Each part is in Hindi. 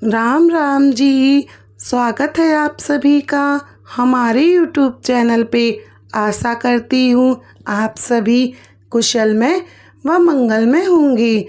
राम राम जी। स्वागत है आप सभी का हमारे YouTube चैनल पे। आशा करती हूँ आप सभी कुशल में व मंगल में होंगे।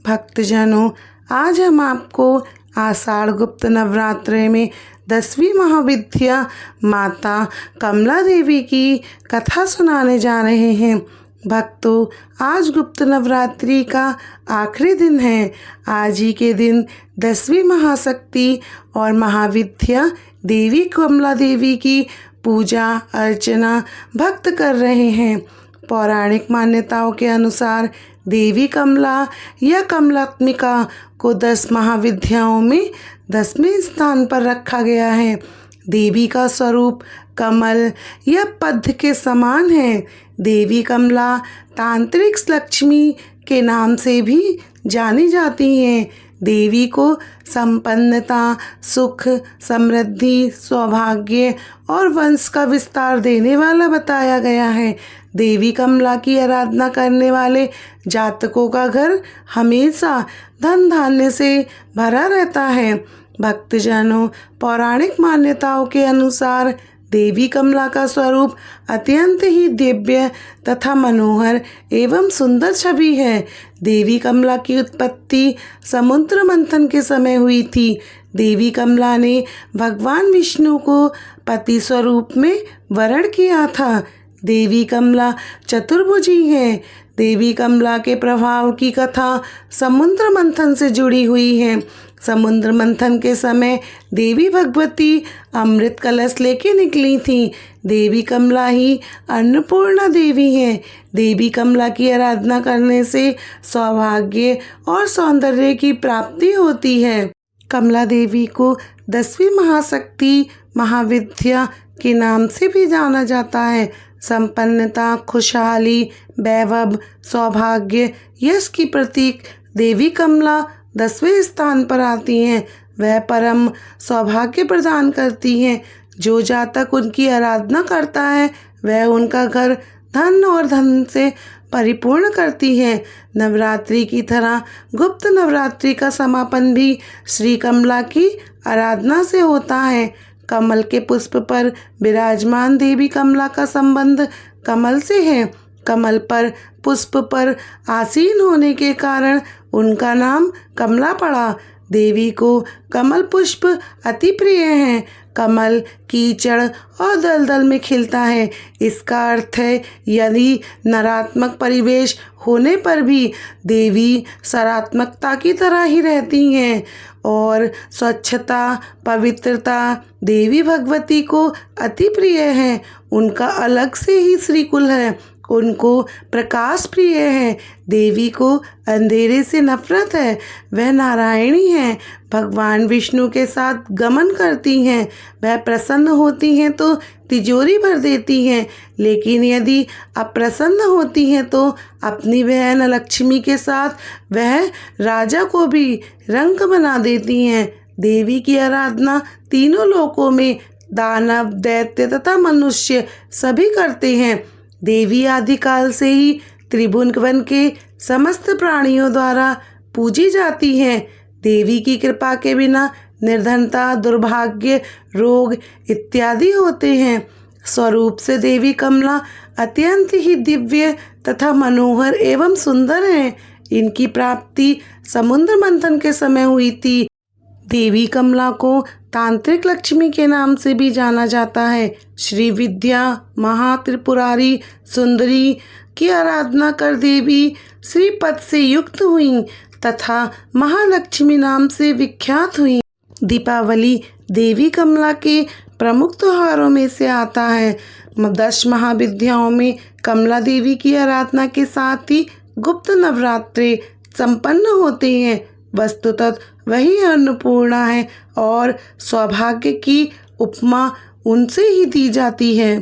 भक्तजनों, आज हम आपको आषाढ़ गुप्त नवरात्रि में 10वीं महाविद्या माता कमला देवी की कथा सुनाने जा रहे हैं। भक्तों, आज गुप्त नवरात्रि का आखिरी दिन है। आज ही के दिन 10वीं महाशक्ति और महाविद्या देवी कमला देवी की पूजा अर्चना भक्त कर रहे हैं। पौराणिक मान्यताओं के अनुसार देवी कमला या कमलात्मिका को 10 महाविद्याओं में 10वें स्थान पर रखा गया है। देवी का स्वरूप कमल या पद्म के समान है। देवी कमला तांत्रिक लक्ष्मी के नाम से भी जानी जाती हैं। देवी को संपन्नता, सुख, समृद्धि, सौभाग्य और वंश का विस्तार देने वाला बताया गया है। देवी कमला की आराधना करने वाले जातकों का घर हमेशा धन धान्य से भरा रहता है। भक्तजनों, पौराणिक मान्यताओं के अनुसार देवी कमला का स्वरूप अत्यंत ही दिव्य तथा मनोहर एवं सुंदर छवि है। देवी कमला की उत्पत्ति समुद्र मंथन के समय हुई थी। देवी कमला ने भगवान विष्णु को पति स्वरूप में वरण किया था। देवी कमला चतुर्भुजी है। देवी कमला के प्रभाव की कथा समुद्र मंथन से जुड़ी हुई है। समुद्र मंथन के समय देवी भगवती अमृत कलश लेके निकली थी। देवी कमला ही अन्नपूर्णा देवी हैं। देवी कमला की आराधना करने से सौभाग्य और सौंदर्य की प्राप्ति होती है। कमला देवी को 10वीं महाशक्ति महाविद्या के नाम से भी जाना जाता है। संपन्नता, खुशहाली, वैभव, सौभाग्य, यश की प्रतीक देवी कमला 10वें स्थान पर आती हैं। वह परम सौभाग्य प्रदान करती हैं। जो जातक उनकी आराधना करता है वह उनका घर धन और धन से परिपूर्ण करती है। नवरात्रि की तरह गुप्त नवरात्रि का समापन भी श्री कमला की आराधना से होता है। कमल के पुष्प पर विराजमान देवी कमला का संबंध कमल से है। कमल पर पुष्प पर आसीन होने के कारण उनका नाम कमला पड़ा। देवी को कमल पुष्प अति प्रिय हैं। कमल कीचड़ और दलदल में खिलता है। इसका अर्थ है यदि नकारात्मक परिवेश होने पर भी देवी सकारात्मकता की तरह ही रहती हैं। और स्वच्छता, पवित्रता देवी भगवती को अति प्रिय है। उनका अलग से ही श्रीकुल है। उनको प्रकाश प्रिय है। देवी को अंधेरे से नफरत है। वह नारायणी हैं। भगवान विष्णु के साथ गमन करती हैं। वह प्रसन्न होती हैं तो तिजोरी भर देती हैं, लेकिन यदि अप्रसन्न होती हैं तो अपनी बहन लक्ष्मी के साथ वह राजा को भी रंक बना देती हैं। देवी की आराधना तीनों लोकों में दानव, दैत्य तथा मनुष्य सभी करते हैं। देवी आदिकाल से ही त्रिभुवन वन के समस्त प्राणियों द्वारा पूजी जाती हैं। देवी की कृपा के बिना निर्धनता, दुर्भाग्य, रोग इत्यादि होते हैं। स्वरूप से देवी कमला अत्यंत ही दिव्य तथा मनोहर एवं सुंदर हैं। इनकी प्राप्ति समुद्र मंथन के समय हुई थी। देवी कमला को तांत्रिक लक्ष्मी के नाम से भी जाना जाता है। श्री विद्या, महात्रिपुरारी सुंदरी की आराधना कर देवी श्रीपद से युक्त हुई तथा महालक्ष्मी नाम से विख्यात हुई। दीपावली देवी कमला के प्रमुख त्योहारों में से आता है। 10 महाविद्याओं में कमला देवी की आराधना के साथ ही गुप्त नवरात्रि संपन्न होते हैं। वस्तुतः वही अन्नपूर्णा है और सौभाग्य की उपमा उनसे ही दी जाती है।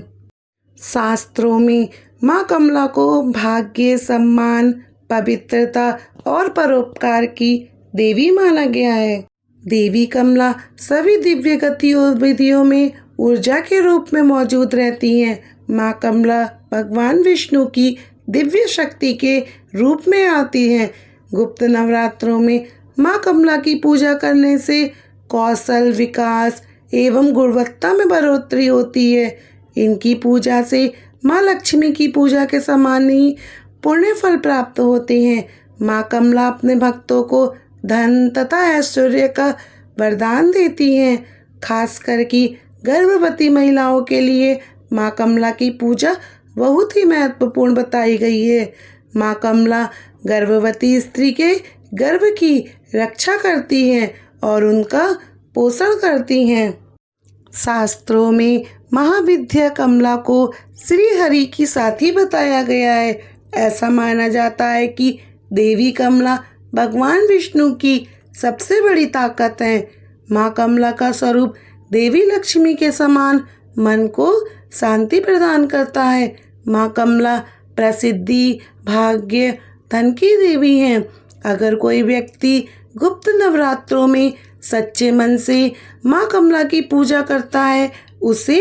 शास्त्रों में माँ कमला को भाग्य, सम्मान, पवित्रता और परोपकार की देवी माना गया है। देवी कमला सभी दिव्य गतिविधियों में ऊर्जा के रूप में मौजूद रहती हैं। माँ कमला भगवान विष्णु की दिव्य शक्ति के रूप में आती हैं। गुप्त नवरात्रों में माँ कमला की पूजा करने से कौशल विकास एवं गुणवत्ता में बढ़ोतरी होती है। इनकी पूजा से माँ लक्ष्मी की पूजा के समान ही पुण्य फल प्राप्त होते हैं। माँ कमला अपने भक्तों को धन तथा ऐश्वर्य का वरदान देती हैं। खासकर कि गर्भवती महिलाओं के लिए माँ कमला की पूजा बहुत ही महत्वपूर्ण बताई गई है। माँ कमला गर्भवती स्त्री के गर्भ की रक्षा करती हैं और उनका पोषण करती हैं। शास्त्रों में महाविद्या कमला को श्री हरि की साथी बताया गया है। ऐसा माना जाता है कि देवी कमला भगवान विष्णु की सबसे बड़ी ताकत है। माँ कमला का स्वरूप देवी लक्ष्मी के समान मन को शांति प्रदान करता है। माँ कमला प्रसिद्धि, भाग्य, धन की देवी हैं। अगर कोई व्यक्ति गुप्त नवरात्रों में सच्चे मन से माँ कमला की पूजा करता है, उसे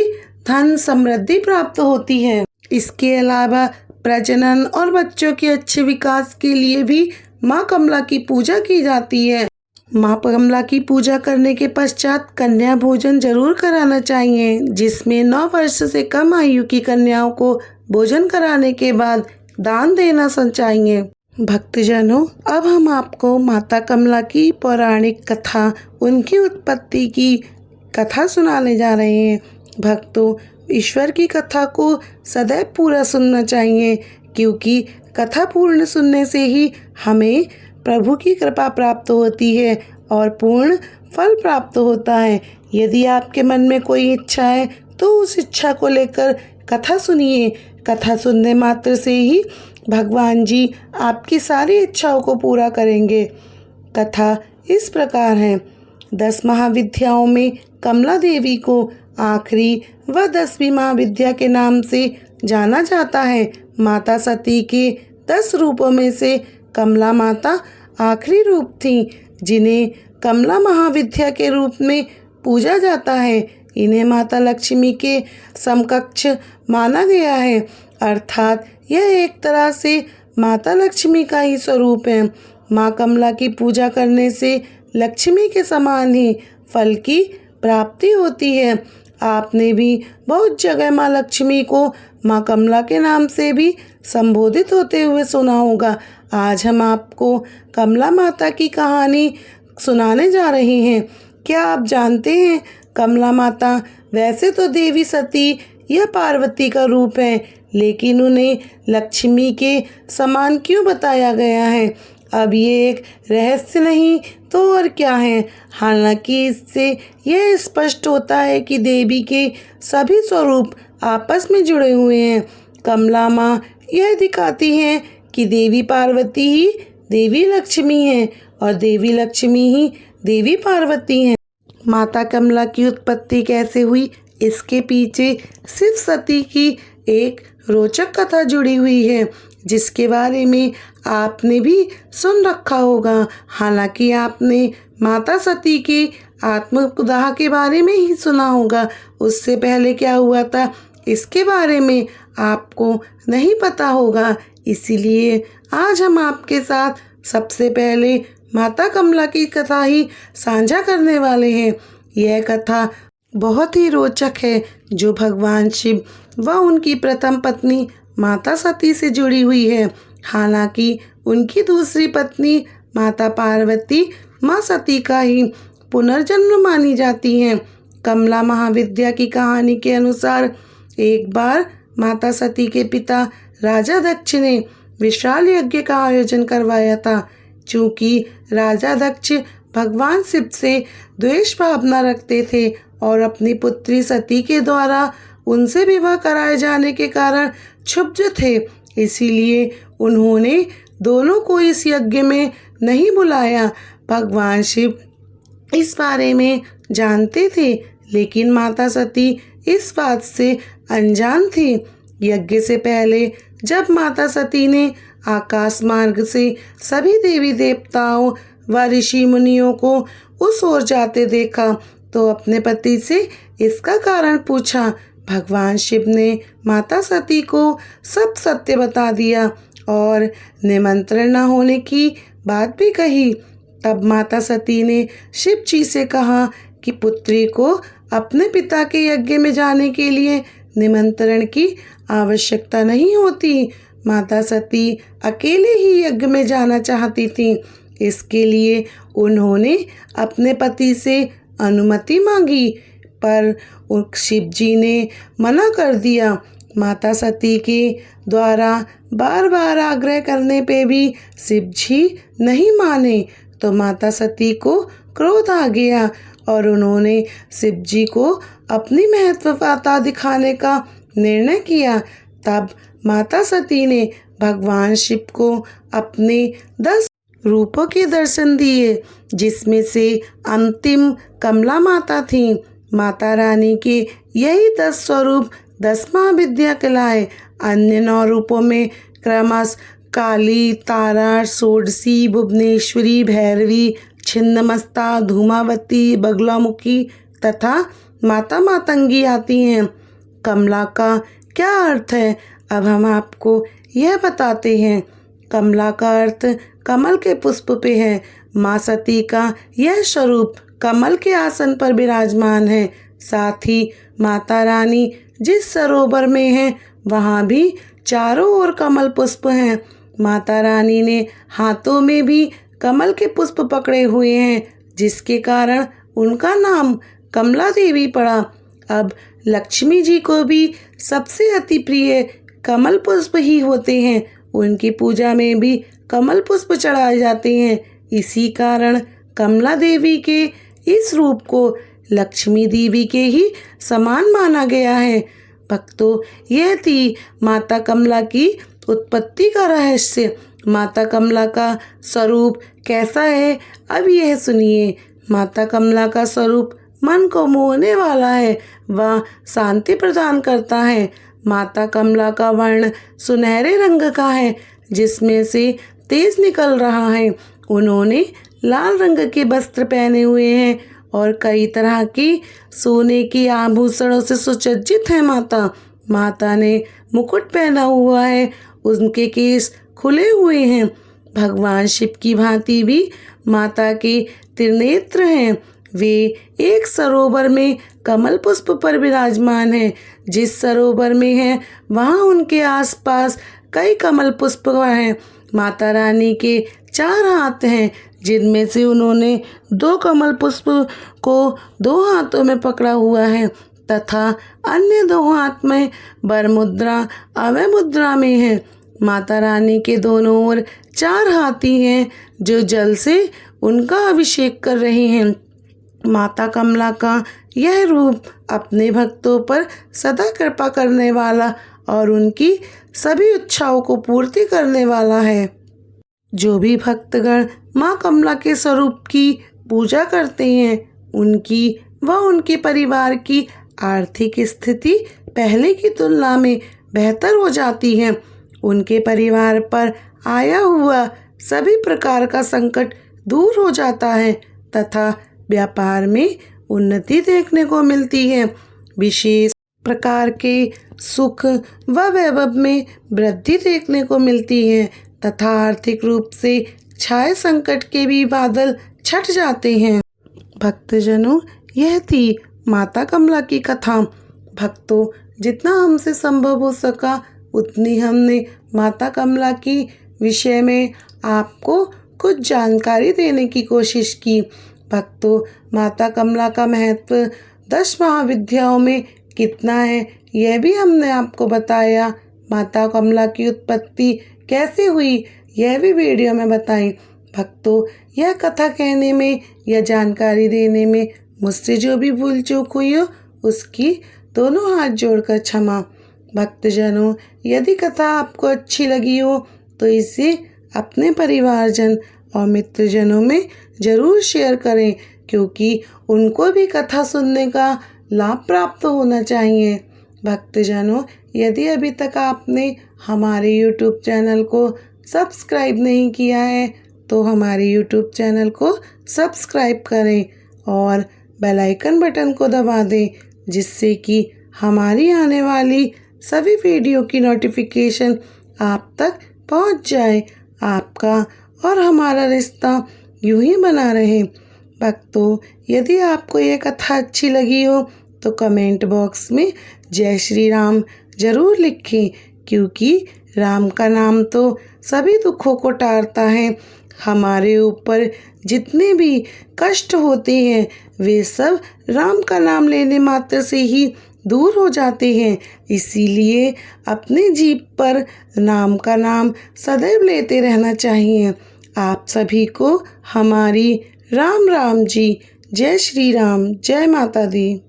धन समृद्धि प्राप्त होती है। इसके अलावा प्रजनन और बच्चों के अच्छे विकास के लिए भी माँ कमला की पूजा की जाती है। माँ कमला की पूजा करने के पश्चात कन्या भोजन जरूर कराना चाहिए, जिसमें 9 वर्ष से कम आयु की कन्याओं को भोजन कराने के बाद दान देना चाहिए। भक्तजनों, अब हम आपको माता कमला की पौराणिक कथा, उनकी उत्पत्ति की कथा सुनाने जा रहे हैं। भक्तों, ईश्वर की कथा को सदैव पूरा सुनना चाहिए, क्योंकि कथा पूर्ण सुनने से ही हमें प्रभु की कृपा प्राप्त होती है और पूर्ण फल प्राप्त होता है। यदि आपके मन में कोई इच्छा है तो उस इच्छा को लेकर कथा सुनिए। कथा सुनने मात्र से ही भगवान जी आपकी सारी इच्छाओं को पूरा करेंगे। कथा इस प्रकार है। 10 महाविद्याओं में कमला देवी को आखिरी व 10वीं महाविद्या के नाम से जाना जाता है। माता सती के 10 रूपों में से कमला माता आखिरी रूप थी, जिन्हें कमला महाविद्या के रूप में पूजा जाता है। इन्हें माता लक्ष्मी के समकक्ष माना गया है, अर्थात यह एक तरह से माता लक्ष्मी का ही स्वरूप है। माँ कमला की पूजा करने से लक्ष्मी के समान ही फल की प्राप्ति होती है। आपने भी बहुत जगह माँ लक्ष्मी को माँ कमला के नाम से भी संबोधित होते हुए सुना होगा। आज हम आपको कमला माता की कहानी सुनाने जा रहे हैं। क्या आप जानते हैं, कमला माता वैसे तो देवी सती या पार्वती का रूप है, लेकिन उन्हें लक्ष्मी के समान क्यों बताया गया है? अब ये एक रहस्य नहीं तो और क्या है। हालांकि इससे यह स्पष्ट होता है कि देवी के सभी स्वरूप आपस में जुड़े हुए हैं। कमला माँ यह दिखाती हैं कि देवी पार्वती ही देवी लक्ष्मी है और देवी लक्ष्मी ही देवी पार्वती हैं। माता कमला की उत्पत्ति कैसे हुई, इसके पीछे शिव सती की एक रोचक कथा जुड़ी हुई है, जिसके बारे में आपने भी सुन रखा होगा। हालांकि आपने माता सती के आत्मदाह के बारे में ही सुना होगा। उससे पहले क्या हुआ था, इसके बारे में आपको नहीं पता होगा। इसीलिए आज हम आपके साथ सबसे पहले माता कमला की कथा ही साझा करने वाले हैं। यह कथा बहुत ही रोचक है, जो भगवान शिव व उनकी प्रथम पत्नी माता सती से जुड़ी हुई है। हालांकि उनकी दूसरी पत्नी माता पार्वती माँ सती का ही पुनर्जन्म मानी जाती हैं। कमला महाविद्या की कहानी के अनुसार एक बार माता सती के पिता राजा दक्ष ने विशाल यज्ञ का आयोजन करवाया था। चूँकि राजा दक्ष भगवान शिव से द्वेष भावना रखते थे और अपनी पुत्री सती के द्वारा उनसे विवाह कराए जाने के कारण क्षुब्ध थे, इसीलिए उन्होंने दोनों को इस यज्ञ में नहीं बुलाया। भगवान शिव इस बारे में जानते थे, लेकिन माता सती इस बात से अनजान थी। यज्ञ से पहले जब माता सती ने आकाश मार्ग से सभी देवी देवताओं व ऋषि मुनियों को उस ओर जाते देखा, तो अपने पति से इसका कारण पूछा। भगवान शिव ने माता सती को सब सत्य बता दिया और निमंत्रण न होने की बात भी कही। तब माता सती ने शिव जी से कहा कि पुत्री को अपने पिता के यज्ञ में जाने के लिए निमंत्रण की आवश्यकता नहीं होती। माता सती अकेले ही यज्ञ में जाना चाहती थी। इसके लिए उन्होंने अपने पति से अनुमति मांगी, पर शिव जी ने मना कर दिया। माता सती के द्वारा बार बार आग्रह करने पे भी शिव जी नहीं माने, तो माता सती को क्रोध आ गया और उन्होंने शिव जी को अपनी महत्वता दिखाने का निर्णय किया। तब माता सती ने भगवान शिव को अपने 10 रूपों के दर्शन दिए, जिसमें से अंतिम कमला माता थी। माता रानी के यही 10 स्वरूप 10 महाविद्या कहलाए। अन्य 9 रूपों में क्रमश काली, तारा, षोडशी, भुवनेश्वरी, भैरवी, छिन्नमस्ता, धूमावती, बगलामुखी तथा माता मातंगी आती हैं। कमला का क्या अर्थ है, अब हम आपको यह बताते हैं। कमला का अर्थ कमल के पुष्प पे है। माँ सती का यह स्वरूप कमल के आसन पर विराजमान है। साथ ही माता रानी जिस सरोवर में है वहाँ भी चारों ओर कमल पुष्प हैं। माता रानी ने हाथों में भी कमल के पुष्प पकड़े हुए हैं, जिसके कारण उनका नाम कमला देवी पड़ा। अब लक्ष्मी जी को भी सबसे अति प्रिय कमल पुष्प ही होते हैं। उनकी पूजा में भी कमल पुष्प चढ़ाए जाते हैं। इसी कारण कमला देवी के इस रूप को लक्ष्मी देवी के ही समान माना गया है। भक्तों, यह थी माता कमला की उत्पत्ति का रहस्य। माता कमला का स्वरूप कैसा है, अब यह सुनिए। माता कमला का स्वरूप मन को मोहने वाला है, वह शांति प्रदान करता है। माता कमला का वर्ण सुनहरे रंग का है, जिसमें से तेज निकल रहा है। उन्होंने लाल रंग के वस्त्र पहने हुए हैं और कई तरह की सोने के आभूषणों से सुसज्जित है। माता ने मुकुट पहना हुआ है, उनके केस खुले हुए हैं। भगवान शिव की भांति भी माता के त्रिनेत्र हैं। वे एक सरोवर में कमल पुष्प पर विराजमान हैं। जिस सरोवर में है वहाँ उनके आसपास कई कमल पुष्प हैं। माता रानी के 4 हाथ हैं, जिनमें से उन्होंने 2 कमल पुष्प को 2 हाथों में पकड़ा हुआ है तथा अन्य 2 हाथ में वर मुद्रा अभय मुद्रा में है। माता रानी के दोनों ओर 4 हाथी हैं, जो जल से उनका अभिषेक कर रहे हैं। माता कमला का यह रूप अपने भक्तों पर सदा कृपा करने वाला और उनकी सभी इच्छाओं को पूर्ति करने वाला है। जो भी भक्तगण माँ कमला के स्वरूप की पूजा करते हैं, उनकी व उनके परिवार की आर्थिक स्थिति पहले की तुलना में बेहतर हो जाती है। उनके परिवार पर आया हुआ सभी प्रकार का संकट दूर हो जाता है तथा व्यापार में उन्नति देखने को मिलती है। विशेष प्रकार के सुख व वैभव में वृद्धि देखने को मिलती है तथा आर्थिक रूप से छाए संकट के भी बादल छट जाते हैं। भक्तजनों, यह थी माता कमला की कथा। भक्तों, जितना हमसे संभव हो सका उतनी हमने माता कमला की विषय में आपको कुछ जानकारी देने की कोशिश की। भक्तों, माता कमला का महत्व 10 महाविद्याओं में कितना है, यह भी हमने आपको बताया। माता कमला की उत्पत्ति कैसे हुई, यह भी वीडियो में बताई। भक्तों, यह कथा कहने में या जानकारी देने में मुझसे जो भी भूल चूक हुई हो, उसकी दोनों हाथ जोड़कर क्षमा। भक्तजनों, यदि कथा आपको अच्छी लगी हो तो इसे अपने परिवारजन और मित्रजनों में ज़रूर शेयर करें, क्योंकि उनको भी कथा सुनने का लाभ प्राप्त होना चाहिए। भक्तजनों, यदि अभी तक आपने हमारे YouTube चैनल को सब्सक्राइब नहीं किया है तो हमारे YouTube चैनल को सब्सक्राइब करें और बेल आइकन बटन को दबा दें, जिससे कि हमारी आने वाली सभी वीडियो की नोटिफिकेशन आप तक पहुंच जाए। आपका और हमारा रिश्ता यूं ही बना रहे। भक्तों, यदि आपको ये कथा अच्छी लगी हो तो कमेंट बॉक्स में जय श्री राम ज़रूर लिखें, क्योंकि राम का नाम तो सभी दुखों को टारता है। हमारे ऊपर जितने भी कष्ट होते हैं वे सब राम का नाम लेने मात्र से ही दूर हो जाते हैं। इसीलिए अपने जीभ पर राम का नाम सदैव लेते रहना चाहिए। आप सभी को हमारी राम राम जी। जय श्री राम, जय माता दी।